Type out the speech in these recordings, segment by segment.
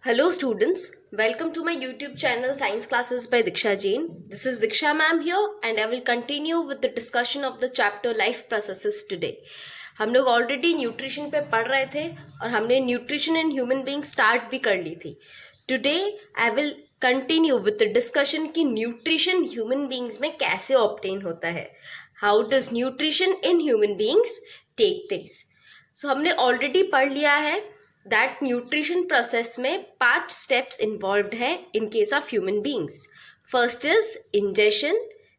Hello students, welcome to my YouTube channel Science Classes by Diksha Jain. This is Diksha ma'am here and I will continue with the discussion of the chapter Life Processes today. हम लोग already nutrition पे पढ़ रहे थे और हमने nutrition in human being start भी कर ली थी. Today I will continue with the discussion कि न्यूट्रिशन ह्यूमन बीइंग्स में कैसे ऑब्टेन होता है. How does nutrition in human beings take place. So हमने ऑलरेडी पढ़ लिया है दैट न्यूट्रिशन प्रोसेस में 5 स्टेप्स इन्वॉल्व्ड हैं in case of human beings. First is ingestion,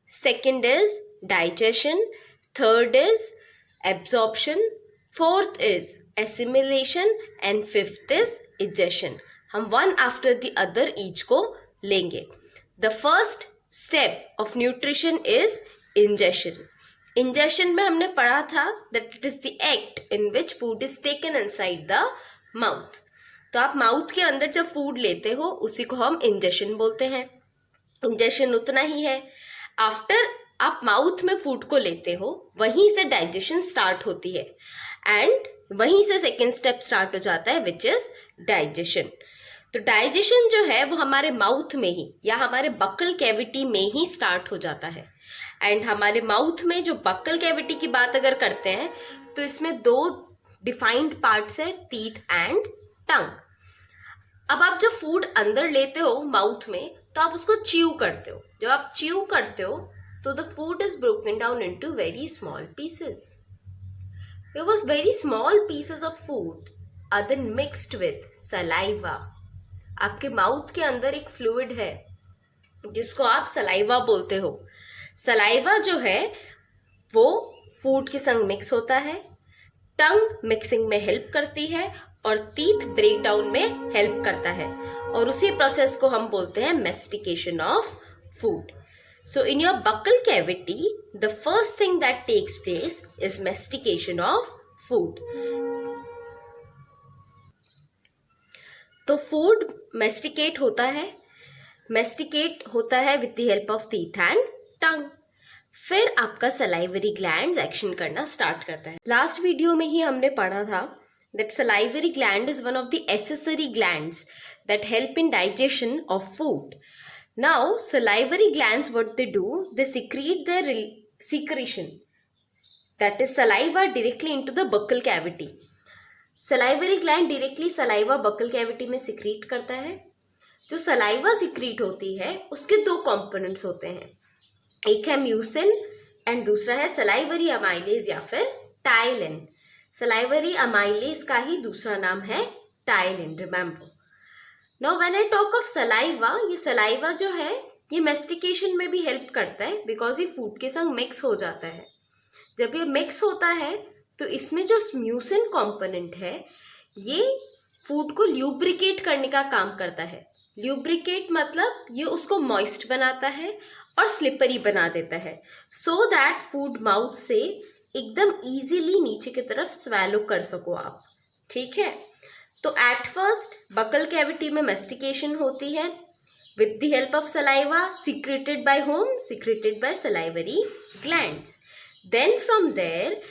second is digestion, third is absorption, fourth is assimilation and fifth is egestion. हम one after the other each को लेंगे. The first step of nutrition is ingestion. Ingestion में हमने पढ़ा था that it is the act in which food is taken inside the mouth. तो आप mouth के अंदर जब फूड लेते हो उसी को हम इंजेशन बोलते हैं. इंजेशन उतना ही है. आफ्टर आप माउथ में फूड को लेते हो वहीं से डाइजेशन स्टार्ट होती है एंड वहीं से सेकेंड स्टेप स्टार्ट हो जाता है विच इज डाइजेशन. तो डाइजेशन जो है वो हमारे माउथ में ही या हमारे बक्कल कैविटी में ही स्टार्ट हो जाता है. एंड हमारे माउथ में जो बक्कल कैविटी की बात अगर करते हैं तो इसमें 2 डिफाइंड पार्ट्स है, टीथ एंड टंग. अब आप जब फूड अंदर लेते हो माउथ में तो आप उसको च्यू करते हो. जब आप च्यू करते हो तो the food is broken down into very small pieces. Because very small pieces of food are then mixed with saliva. आपके माउथ के अंदर एक फ्लूइड है जिसको आप सलाइवा बोलते हो. सलाइवा जो है वो फूड के संग मिक्स होता है, टंग मिक्सिंग में हेल्प करती है और टीथ ब्रेक डाउन में हेल्प करता है और उसी प्रोसेस को हम बोलते हैं mastication of food. So in your buccal cavity the first thing that takes place is mastication of food. तो फूड मेस्टिकेट होता है with the help of teeth and tongue. फिर आपका सलाइवरी ग्लैंड एक्शन करना स्टार्ट करता है. Last video में ही हमने पढ़ा था that salivary gland is one of the accessory glands that help in digestion of food. Now salivary glands what they do, they secrete their secretion that is saliva directly into the buccal cavity. Salivary gland directly saliva buckle cavity में secrete करता है. जो saliva secrete होती है उसके 2 components होते हैं, एक है म्यूसिन एंड दूसरा है सलाइवरी अमाइलेज या फिर टाइलिन. सलाइवरी अमाइलेज का ही दूसरा नाम है ptyalin, remember. Now when I talk of saliva, ये सलाइवा जो है ये मेस्टिकेशन में भी हेल्प करता है बिकॉज ये फूड के संग मिक्स हो जाता है. जब ये मिक्स होता है तो इसमें जो म्यूसिन कंपोनेंट है ये फूड को ल्यूब्रिकेट करने का काम करता है. ल्यूब्रिकेट मतलब ये उसको मॉइस्ट बनाता है और स्लिपरी बना देता है सो दैट फूड माउथ से एकदम इजीली नीचे की तरफ स्वेलो कर सको आप. ठीक है. तो एट फर्स्ट बक्कल कैविटी में मेस्टिकेशन होती है with the help of saliva, secreted by home, secreted by salivary glands. Then from there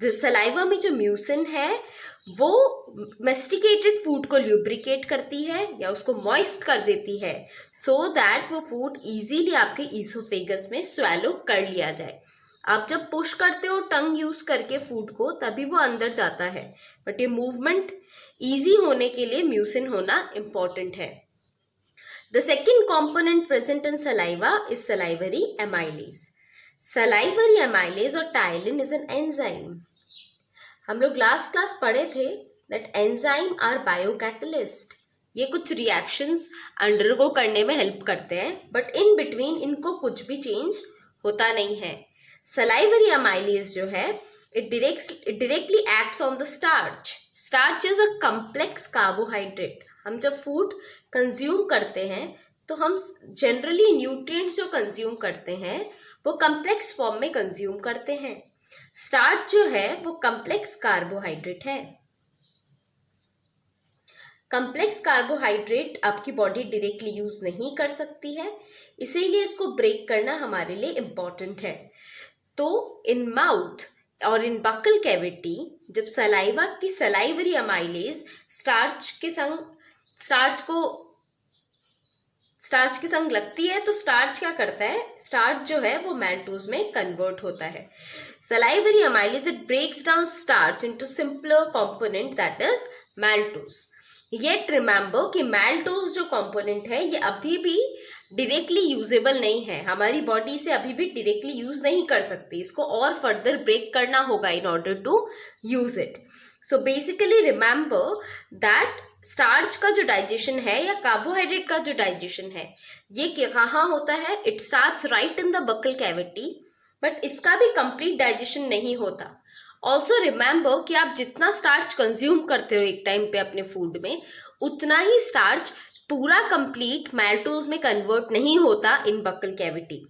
the saliva में जो म्यूसिन है वो मेस्टिकेटेड फूड को ल्यूब्रिकेट करती है या उसको मॉइस्ट कर देती है सो दैट वो फूड इजीली आपके ईसोफेगस में स्वेलो कर लिया जाए. आप जब पुश करते हो टंग यूज करके फूड को तभी वो अंदर जाता है, बट ये मूवमेंट इजी होने के लिए म्यूसिन होना इम्पॉर्टेंट है. The second component present in saliva is salivary amylase. Salivary amylase और टाइलिन इज एन एंजाइम. हम लोग लास्ट क्लास पढ़े थे दैट एंजाइम आर बायोकैटलिस्ट. ये कुछ रिएक्शंस अंडरगो करने में हेल्प करते हैं बट इन बिटवीन इनको कुछ भी चेंज होता नहीं है. सलाइवरी अमाइलेज जो है it directly acts on the starch. Starch is a complex carbohydrate. हम जब फूड कंज्यूम करते हैं तो हम जनरली न्यूट्रिएंट्स जो कंज्यूम करते हैं वो कम्प्लेक्स फॉर्म में कंज्यूम करते हैं. स्टार्च जो है वो कम्प्लेक्स कार्बोहाइड्रेट है. कम्प्लेक्स कार्बोहाइड्रेट आपकी बॉडी डायरेक्टली यूज नहीं कर सकती है, इसीलिए इसको ब्रेक करना हमारे लिए इम्पॉर्टेंट है. तो इन माउथ और इन बक्कल कैविटी जब सलाइवा की सलाइवरी अमाइलेज स्टार्च के संग स्टार्च के संग लगती है तो स्टार्च क्या करता है, स्टार्च जो है वो मैल्टोज में कन्वर्ट होता है. Salivary amylase it breaks down starch into simpler component that is maltose. Yet remember कि maltose जो component है ये अभी भी डायरेक्टली यूजेबल नहीं है, हमारी बॉडी से अभी भी डायरेक्टली यूज नहीं कर सकती, इसको और फर्दर ब्रेक करना होगा in order to use it. So basically remember that starch का जो डाइजेशन है या कार्बोहाइड्रेट का जो डाइजेशन है ये कहाँ होता है, it starts right in the buccal cavity, but इसका भी कंप्लीट डाइजेशन नहीं होता. ऑल्सो रिमेंबर कि आप जितना स्टार्च कंज्यूम करते हो एक टाइम पे अपने फूड में, उतना ही स्टार्च पूरा कंप्लीट मैल्टोज में कन्वर्ट नहीं होता in buccal cavity.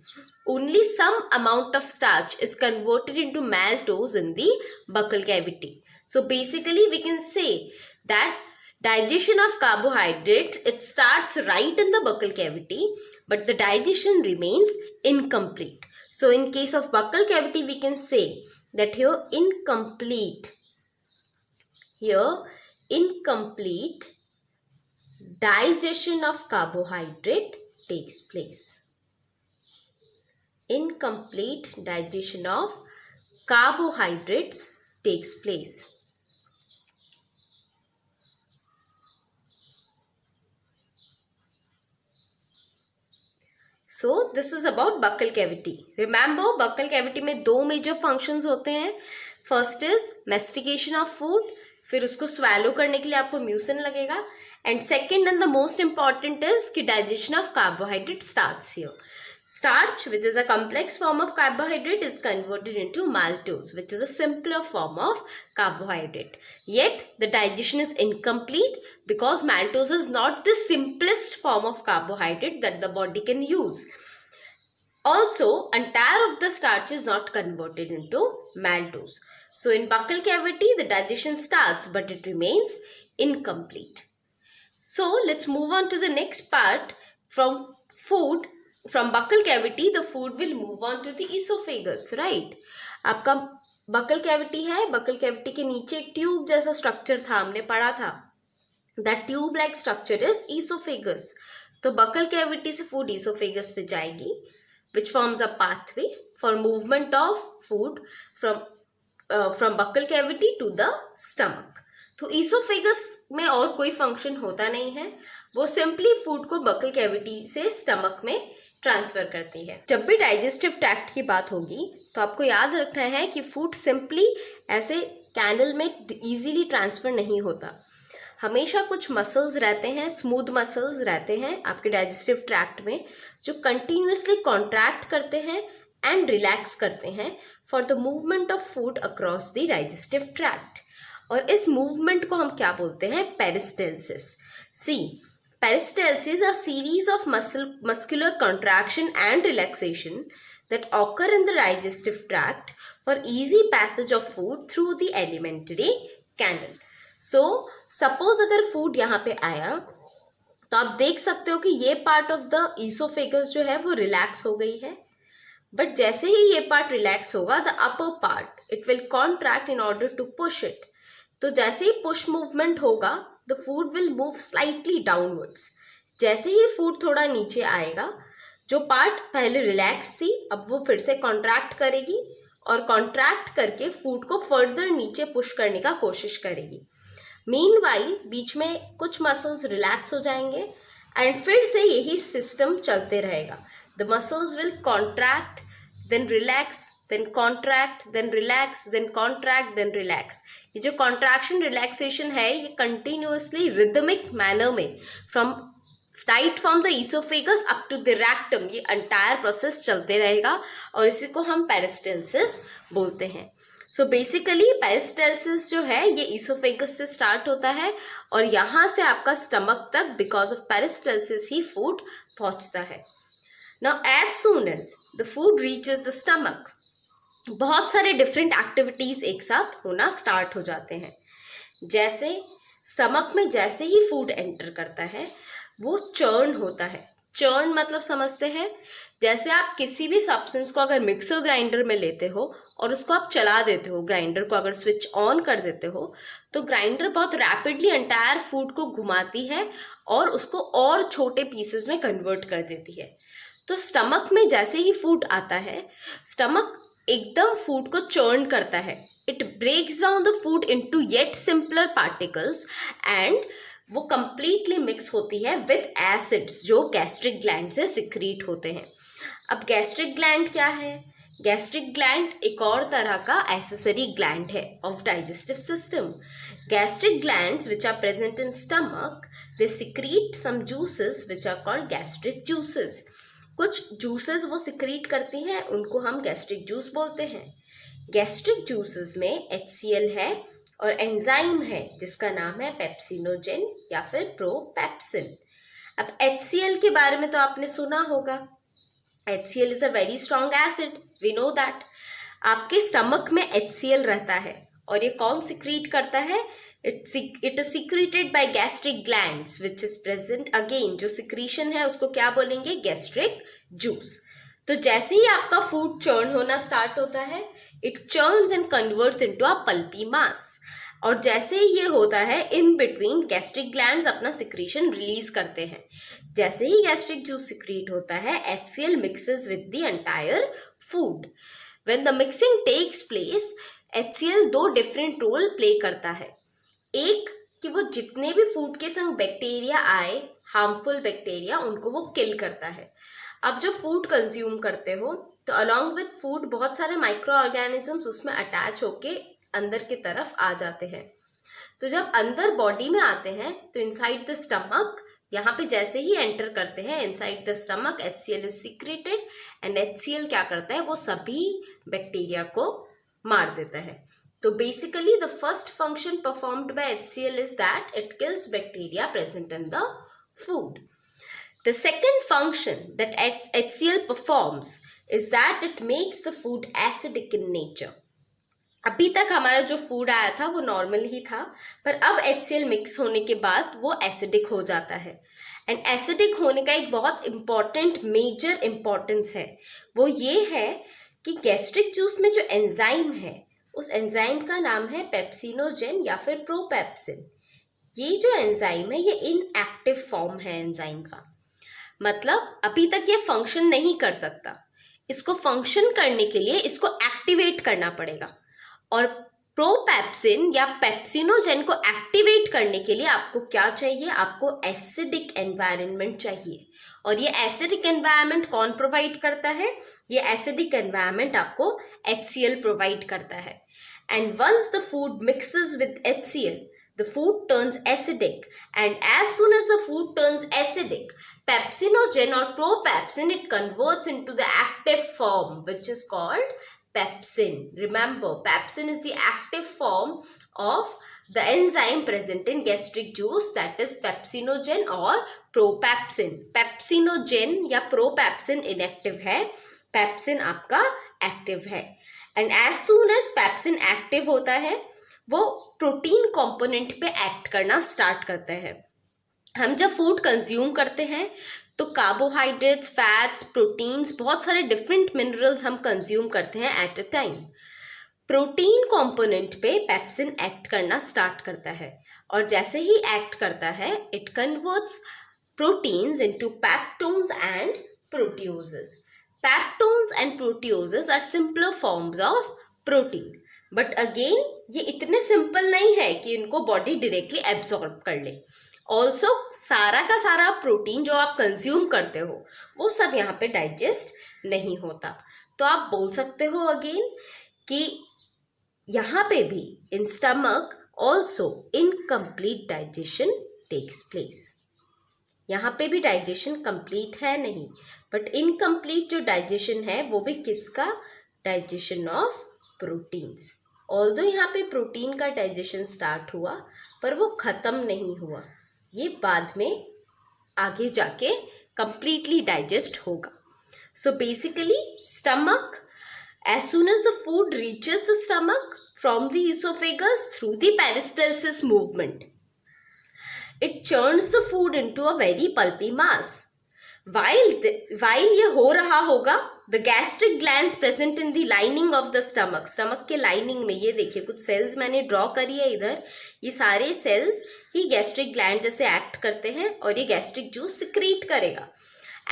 Only some amount of starch is converted into maltose in the buccal cavity. So basically we can say that digestion of carbohydrates, it starts right in the buccal cavity, but the digestion remains incomplete. So in case of buccal cavity, we can say that incomplete digestion of carbohydrate takes place. Incomplete digestion of carbohydrates takes place. So this is about buccal cavity. Remember buccal cavity में दो major functions होते हैं. First is mastication of food, फिर उसको swallow करने के लिए आपको mucin लगेगा, and second and the most important is कि digestion of carbohydrate starts here. Starch, which is a complex form of carbohydrate, is converted into maltose, which is a simpler form of carbohydrate. Yet the digestion is incomplete because maltose is not the simplest form of carbohydrate that the body can use. Also, entire of the starch is not converted into maltose. So in buccal cavity, the digestion starts, but it remains incomplete. So let's move on to the next part. From buccal cavity, the food will move on to the esophagus, right? आपका buccal cavity है, buccal cavity के नीचे एक tube जैसा structure था, हमने पढ़ा था. That tube-like structure is esophagus. तो buccal cavity से food esophagus पे जाएगी, which forms a pathway for movement of food from buccal cavity to the stomach. तो esophagus में और कोई फंक्शन होता नहीं है, वो सिंपली फूड को बकल कैविटी से स्टमक में ट्रांसफर करती है. जब भी डाइजेस्टिव ट्रैक्ट की बात होगी तो आपको याद रखना है कि फूड सिंपली ऐसे कैनल में इजीली ट्रांसफर नहीं होता. हमेशा कुछ मसल्स रहते हैं, स्मूथ मसल्स रहते हैं आपके डाइजेस्टिव ट्रैक्ट में, जो कंटिन्यूसली कॉन्ट्रैक्ट करते हैं एंड रिलैक्स करते हैं for the movement of food across the digestive tract. और इस मूवमेंट को हम क्या बोलते हैं, peristalsis. C, peristalsis are series of muscular contraction and relaxation that occur in the digestive tract for easy passage of food through the alimentary canal. So suppose अगर food यहाँ पे आया तो आप देख सकते हो कि ये पार्ट ऑफ द ईसोफेगस जो है वो रिलैक्स हो गई है, बट जैसे ही ये पार्ट रिलैक्स होगा the upper part it will contract in order to push it. तो जैसे ही पुश मूवमेंट होगा the food will move slightly downwards. जैसे ही फूड थोड़ा नीचे आएगा, जो पार्ट पहले रिलैक्स थी अब वो फिर से कॉन्ट्रैक्ट करेगी और कॉन्ट्रैक्ट करके फूड को फर्दर नीचे पुश करने का कोशिश करेगी. मीनवाइल बीच में कुछ मसल्स रिलैक्स हो जाएंगे एंड फिर से यही सिस्टम चलते रहेगा. The muscles will contract then relax then contract then relax then contract then relax. ये जो कॉन्ट्रैक्शन रिलैक्सेशन है ये कंटिन्यूअसली रिदमिक मैनर में from the oesophagus up to the rectum, ये एंटायर प्रोसेस चलते रहेगा और इसी को हम पेरिस्टेल्सिस बोलते हैं. सो बेसिकली पेरिस्टेल्सिस जो है ये ईसोफेगस से स्टार्ट होता है और यहाँ से आपका स्टमक तक बिकॉज ऑफ पेरिस्टेल्सिस ही फूड पहुँचता है. Now as soon as the food reaches the stomach, बहुत सारे डिफरेंट एक्टिविटीज़ एक साथ होना स्टार्ट हो जाते हैं. जैसे स्टमक में जैसे ही फूड एंटर करता है वो चर्न होता है. चर्न मतलब समझते हैं, जैसे आप किसी भी सब्सटेंस को अगर मिक्सर ग्राइंडर में लेते हो और उसको आप चला देते हो, ग्राइंडर को अगर स्विच ऑन कर देते हो तो ग्राइंडर बहुत रैपिडली एंटायर फूड को घुमाती है और उसको और छोटे पीसेस में कन्वर्ट कर देती है। तो स्टमक में जैसे ही फूड आता है, स्टमक एकदम फूड को चर्न करता है। It breaks down the food into yet simpler particles and वो कंप्लीटली मिक्स होती है विद एसिड्स जो गैस्ट्रिक ग्लैंड से सिक्रीट होते हैं। अब गैस्ट्रिक ग्लैंड क्या है? गैस्ट्रिक ग्लैंड एक और तरह का एसेसरी ग्लैंड है of digestive system. Gastric glands which are present in stomach, they secrete some juices which are called gastric juices. कुछ जूसेस वो सिक्रीट करती हैं, उनको हम गैस्ट्रिक जूस बोलते हैं। गैस्ट्रिक जूसेस में HCl है और एंजाइम है जिसका नाम है पेप्सिनोजेन या फिर प्रोपेप्सिन। अब HCl के बारे में तो आपने सुना होगा। HCl is a very strong acid, we know that. आपके स्टमक में HCl रहता है और ये कौन सिक्रीट करता है? It is secreted by gastric glands which is present. Again जो सिक्रीशन है उसको क्या बोलेंगे? Gastric juice. तो जैसे ही आपका फूड चर्न होना स्टार्ट होता है, it churns and converts into a pulpy mass. और जैसे ही ये होता है, इन बिटवीन गैस्ट्रिक ग्लैंड्स अपना सिक्रीशन रिलीज करते हैं। जैसे ही गैस्ट्रिक जूस सिक्रीट होता है, HCl mixes with the entire food. When the mixing takes place, HCl दो डिफरेंट रोल प्ले करता है। एक कि वो जितने भी फूड के संग बैक्टीरिया आए, हार्मफुल बैक्टीरिया, उनको वो किल करता है। अब जब फूड कंज्यूम करते हो तो अलॉन्ग विथ फूड बहुत सारे माइक्रो ऑर्गेनिजम्स उसमें अटैच होके अंदर की तरफ आ जाते हैं। तो जब अंदर बॉडी में आते हैं तो इनसाइड द स्टमक, यहाँ पे जैसे ही एंटर करते हैं inside the stomach, HCl is secreted and HCl क्या करता है? वो सभी बैक्टीरिया को मार देता है। तो basically the first function performed by HCl is that it kills bacteria present in the food. The second function that HCl performs is that it makes the food acidic in nature. अभी तक हमारा जो food आया था वो normal ही था, पर अब HCl मिक्स होने के बाद वो एसिडिक हो जाता है। एंड एसिडिक होने का एक बहुत इम्पॉर्टेंट मेजर इम्पॉर्टेंस है, वो ये है कि गैस्ट्रिक जूस में जो एंजाइम है उस एंजाइम का नाम है पेप्सिनोजेन या फिर प्रोपेप्सिन। ये जो एंजाइम है ये इनएक्टिव फॉर्म है एंजाइम का, मतलब अभी तक ये फंक्शन नहीं कर सकता। इसको फंक्शन करने के लिए इसको एक्टिवेट करना पड़ेगा। और प्रोपेप्सिन या पेप्सिनोजेन को एक्टिवेट करने के लिए आपको क्या चाहिए? आपको एसिडिक एनवायरनमेंट चाहिए। और ये एसिडिक एनवायरनमेंट कौन प्रोवाइड करता है? ये एसिडिक एनवायरनमेंट आपको HCl प्रोवाइड करता है। And once the food mixes with HCl, the food turns acidic, and as soon as the food turns acidic, pepsinogen or propepsin, it converts into the active form which is called pepsin. Remember, pepsin is the active form of the enzyme present in gastric juice, that is pepsinogen or propepsin. Pepsinogen या propepsin inactive है, pepsin आपका active है। And as soon as pepsin active होता है, वो protein component पे act करना start करते हैं। हम जब फूड कंज्यूम करते हैं तो कार्बोहाइड्रेट्स, फैट्स, प्रोटीन्स, बहुत सारे डिफरेंट मिनरल्स हम कंज्यूम करते हैं at a time. Protein component पे पेप्सिन एक्ट करना स्टार्ट करता है और जैसे ही एक्ट करता है it converts proteins into peptones and proteoses. Peptones and proteoses are simpler forms of protein, but again ये इतने सिंपल नहीं है कि इनको बॉडी डायरेक्टली एब्जॉर्ब कर ले। ऑल्सो सारा का सारा प्रोटीन जो आप कंज्यूम करते हो वो सब यहाँ पे डाइजेस्ट नहीं होता। तो आप बोल सकते हो अगेन कि यहाँ पे भी in stomach also incomplete digestion takes place. यहाँ पे भी डाइजेशन कंप्लीट है नहीं, बट इनकम्प्लीट जो डाइजेशन है वो भी किसका? Digestion of proteins. ऑल्दो यहाँ पे प्रोटीन का डाइजेशन स्टार्ट हुआ पर वो ख़त्म नहीं हुआ, ये बाद में आगे जाके कंप्लीटली डाइजेस्ट होगा। So basically stomach, as soon as the food reaches the stomach from the oesophagus through the peristalsis movement, it churns the food into a very pulpy mass. while ये हो रहा होगा, the gastric glands present in the lining of the stomach, stomach के lining में ये देखिए कुछ sales मैंने ड्रॉ करी है इधर, ये सारे सेल्स ही गैस्ट्रिक ग्लैंड जैसे एक्ट करते हैं और ये गैस्ट्रिक जूस सिक्रीट करेगा.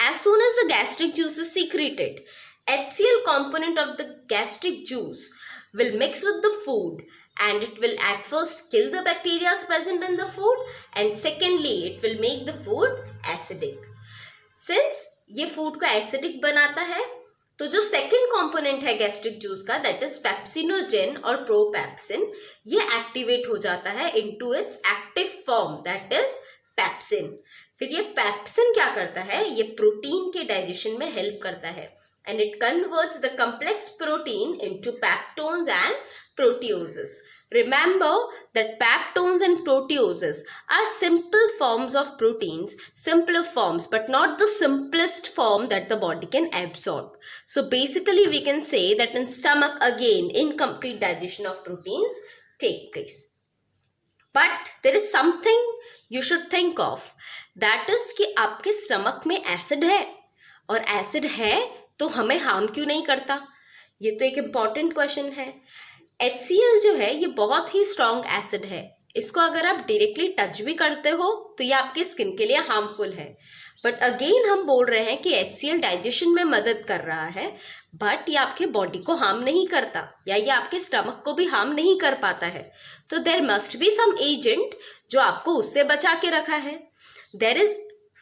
As soon as the gastric juice is secreted, HCl component of the gastric juice will mix with the food and it will at first kill the bacteria present in the food and secondly it will make the food acidic. Since ये food को acidic बनाता है तो जो second component है gastric juice का that is pepsinogen और propepsin, ये एक्टिवेट हो जाता है into its active form that is pepsin. फिर ये पेप्सिन क्या करता है, ये प्रोटीन के डाइजेशन में हेल्प करता है and it converts the complex protein into peptones and proteoses. Remember that peptones and proteoses are simple forms of proteins, simpler forms, but not the simplest form that the body can absorb. So basically we can say that in stomach again incomplete digestion of proteins take place. But there is something you should think of, that is कि आपके stomach में acid है और acid है तो हमें harm क्यों नहीं करता. ये तो एक इम्पॉर्टेंट क्वेश्चन है. HCl जो है ये बहुत ही स्ट्रॉन्ग एसिड है, इसको अगर आप डायरेक्टली टच भी करते हो तो ये आपकी स्किन के लिए हार्मफुल है. बट अगेन हम बोल रहे हैं कि HCl डाइजेशन में मदद कर रहा है बट ये आपके बॉडी को हार्म नहीं करता या ये आपके स्टमक को भी हार्म नहीं कर पाता है. तो there must be some agent जो आपको उससे बचा के रखा है. There is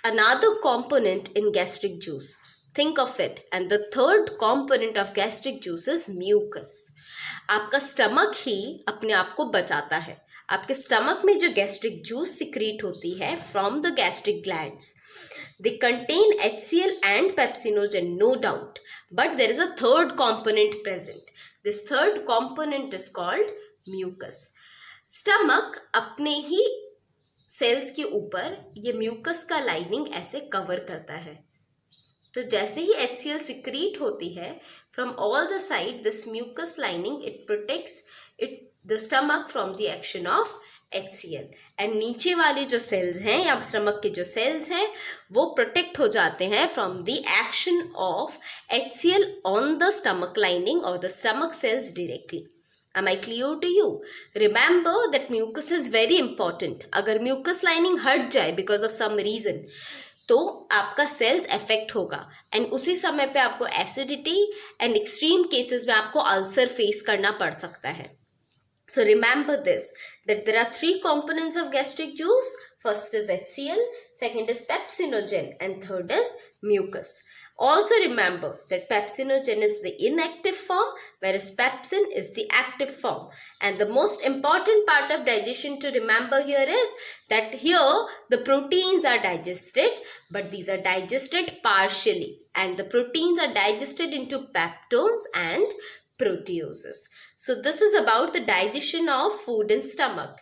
another component in gastric juice. Think of it. And the third component of gastric juice is mucus. आपका स्टमक ही अपने आप को बचाता है. आपके स्टमक में जो गैस्ट्रिक जूस सिक्रीट होती है from the gastric glands, they contain HCl and pepsinogen, no doubt, but there is a third component present. This third component is called mucus. Stomach अपने ही सेल्स के ऊपर ये म्यूकस का lining ऐसे cover करता है. तो जैसे ही HCl सिक्रीट होती है from all the side, this mucus lining it protects the stomach from the action of HCl. And नीचे वाले जो सेल्स हैं या स्टमक के जो सेल्स हैं वो प्रोटेक्ट हो जाते हैं from the action of HCl on the stomach lining और the stomach cells directly. Am I clear to you? Remember that mucus is very important. अगर म्यूकस लाइनिंग हट जाए बिकॉज ऑफ सम रीजन तो आपका sales affect होगा and उसी समय पे आपको एसिडिटी एंड एक्सट्रीम केसेस में आपको अल्सर फेस करना पड़ सकता है. So remember this that there are 3 components of gastric juice. First is HCl, second is pepsinogen and third is mucus. Also remember that pepsinogen is the inactive form whereas pepsin is the active form. And the most important part of digestion to remember here is that here the proteins are digested, but these are digested partially. And the proteins are digested into peptones and proteoses. So this is about the digestion of food in stomach.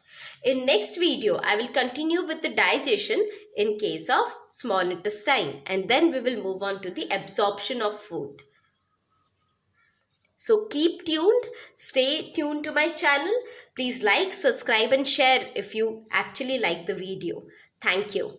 In next video, I will continue with the digestion in case of small intestine. And then we will move on to the absorption of food. So keep tuned, stay tuned to my channel. Please like, subscribe and share if you actually like the video. Thank you.